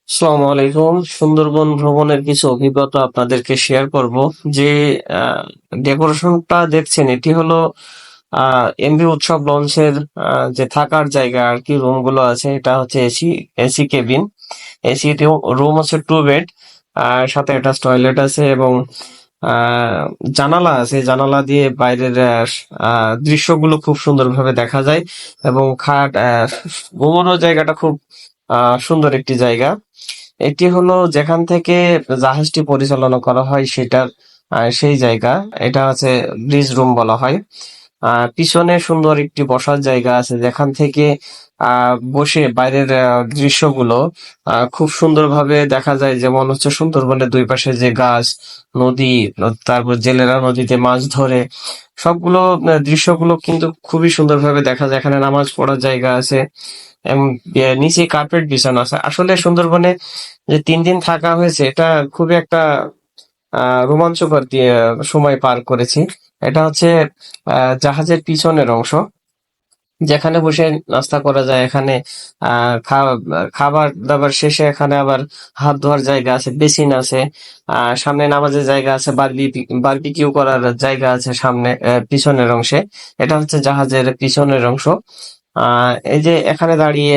আসসালামু আলাইকুম। সুন্দরবন ভ্রমণের কিছু অভিজ্ঞতা আপনাদেরকে শেয়ার করব। যে ডেকোরেশনটা দেখছেন, এটি হলো এমভি উৎসব লঞ্চের যে থাকার জায়গা আর কি, রুম গুলো আছে। এটা হচ্ছে AC AC cabin. AC room হচ্ছে 2 বেড, আর সাথে একটা টয়লেট আছে এবং জানালা আছে। জানালা দিয়ে বাইরের দৃশ্যগুলো খুব সুন্দরভাবে দেখা যায় এবং ঘুমানোর জায়গাটা খুব সুন্দর একটি জায়গা। এটি হলো যেখান থেকে জাহাজটি পরিচালনা করা হয় সেটার সেই জায়গা। এটা হচ্ছে ব্রিজ রুম বলা হয়। পিছনে সুন্দর একটি বসার জায়গা আছে, যেখান থেকে বসে বাইরের দৃশ্যগুলো খুব সুন্দরভাবে দেখা যায়। যেমন হচ্ছে সুন্দরবনের দুই পাশে যে গাছ, নদী, তারপর জেলেরা নদীতে মাছ ধরে, সবগুলো দৃশ্যগুলো কিন্তু খুবই সুন্দরভাবে দেখা যায়। এখানে নামাজ পড়ার জায়গা আছে এবং নিচে কার্পেট বিছানো আছে। আসলে সুন্দরবনে যে 3 দিন থাকা হয়েছে, এটা খুবই একটা রোমাঞ্চকর সময় পার করেছি। এটা হচ্ছে জাহাজের পিছনের অংশ, যেখানে বসে নাস্তা করা যায়। এখানে খাবার দাবার শেষে এখানে আবার হাত ধোয়ার জায়গা আছে, বেসিন আছে, সামনে নামাজের জায়গা আছে, বারবিকিউ করার জায়গা আছে সামনে পিছনের অংশে। এটা হচ্ছে জাহাজের পিছনের অংশ। এই যে এখানে দাঁড়িয়ে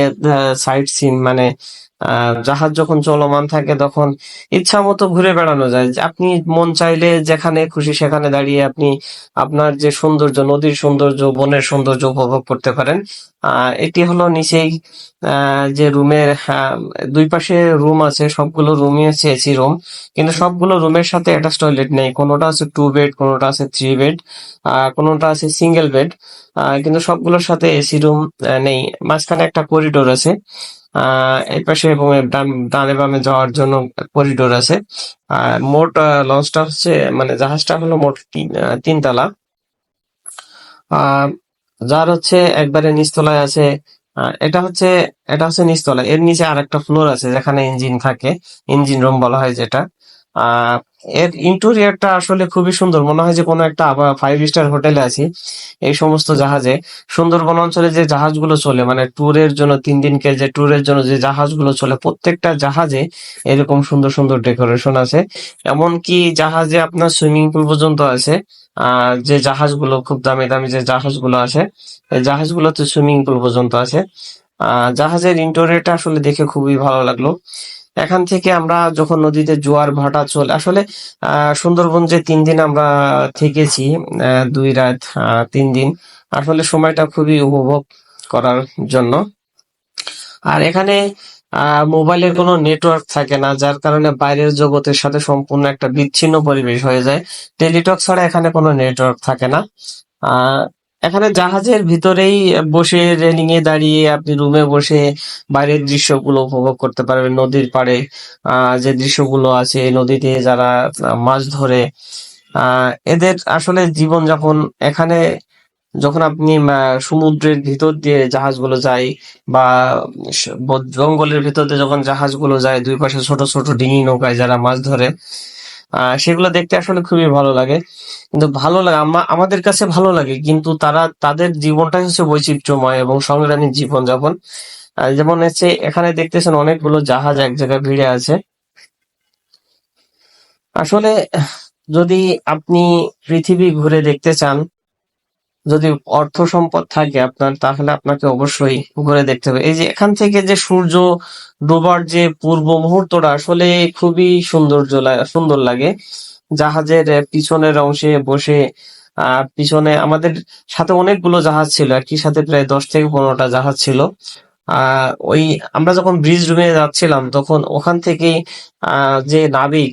সাইট সিন, মানে জাহাজ যখন চলমান থাকে তখন ইচ্ছা মতো ঘুরে বেড়ানো যায়। যে আপনি মন চাইলে যেখানে খুশি সেখানে দাঁড়িয়ে আপনি আপনার যে সৌন্দর্য, নদীর সৌন্দর্য, বনের সৌন্দর্য উপভোগ করতে পারেন। এটি হলো নিচেই যে রুমের দুই পাশে রুম আছে, সবগুলো রুমই হচ্ছে এসি রুম, কিন্তু সবগুলো রুমের সাথে অ্যাটাচ টয়লেট নেই। কোনোটা আছে 2 বেড, কোনোটা আছে 3 বেড, কোনোটা আছে সিঙ্গেল বেড, কিন্তু সবগুলোর সাথে এসি রুম নেই। মাঝখানে একটা করিডোর আছে, এই পাশে এবং ডানে বামে যাওয়ার জন্য করিডোর আছে। মোট লঞ্চটা হচ্ছে, মানে জাহাজটা হলো মোট 3 তলা। আহ যার হচ্ছে একবারে নিচতলায় আছে। এটা হচ্ছে নিচতলা। এর নিচে আরেকটা ফ্লোর আছে যেখানে ইঞ্জিন থাকে, ইঞ্জিন রুম বলা হয় যেটা। আহ এর ইন্টেরিয়রটা আসলে খুবই সুন্দর, মনে হয় যে কোনো একটা 5 স্টার হোটেলে আছি। এই সমস্ত জাহাজে, সুন্দরবন অঞ্চলে যে জাহাজগুলো চলে, মানে ট্যুরের জন্য 3 দিনকে যে ট্যুরের জন্য যে জাহাজগুলো চলে, প্রত্যেকটা জাহাজে এরকম সুন্দর সুন্দর ডেকোরেশন আছে। এমনকি জাহাজে আপনার সুইমিং পুল পর্যন্ত আছে। যে জাহাজগুলো খুব দামি দামি যে জাহাজগুলো আছে, এই জাহাজগুলোতে সুইমিং পুল পর্যন্ত আছে। জাহাজের ইন্টেরিয়রটা আসলে দেখে খুবই ভালো লাগলো। এখান থেকে আমরা যখন নদীতে জোয়ার ভাটা চলে, আসলে সুন্দরবন যে 3 দিন আমরা থেকেছি, 2 রাত 3 দিন, আসলে সময়টা খুবই উপভোগ করার জন্য। আর এখানে মোবাইলের কোনো নেটওয়ার্ক থাকে না, যার কারণে বাইরের জগতের সাথে সম্পূর্ণ একটা বিচ্ছিন্ন পরিবেশ হয়ে যায়। টেলিটক ছাড়া এখানে কোনো নেটওয়ার্ক থাকে না। আহ এখানে জাহাজের ভিতরেই বসে রেলিং এ দাঁড়িয়ে আপনি রুমে বসে বাইরের দৃশ্যগুলো উপভোগ করতে পারবেন। নদীর পাড়ে যে দৃশ্যগুলো আছে, নদীতে যারা মাছ ধরে, এদের আসলে জীবনযাপন এখানে, যখন আপনি সমুদ্রের ভিতর দিয়ে জাহাজগুলো যায় বা জঙ্গলের ভিতর দিয়ে যখন জাহাজগুলো যায়, দুই পাশে ছোট ছোট ডিঙি নৌকায় যারা মাছ ধরে, সেগুলো দেখতে আসলে খুবই ভালো লাগে। কিন্তু ভালো লাগে, আমাদের কাছে ভালো লাগে, কিন্তু তাদের জীবনটাই হচ্ছে বৈচিত্র্যময় এবং সংগ্রামী জীবনযাপন। যেমন হচ্ছে এখানে দেখতেছেন অনেকগুলো জাহাজ এক জায়গায় ভিড়ে আছে। আসলে যদি আপনি পৃথিবী ঘুরে দেখতে চান, যদি অর্থ সম্পদ থাকে আপনার, তাহলে আপনাকে অবশ্যই ঘুরে দেখতে হবে। এই যে এখান থেকে যে সূর্য ডোবার যে পূর্ব মুহূর্তটা আসলে খুবই সুন্দর লাগে। জাহাজের পিছনের অংশে বসে, পিছনে আমাদের সাথে অনেকগুলো জাহাজ ছিল, একই সাথে প্রায় 10 থেকে 15টা জাহাজ ছিল। ওই আমরা যখন ব্রিজ রুমে যাচ্ছিলাম তখন ওখান থেকেই যে নাবিক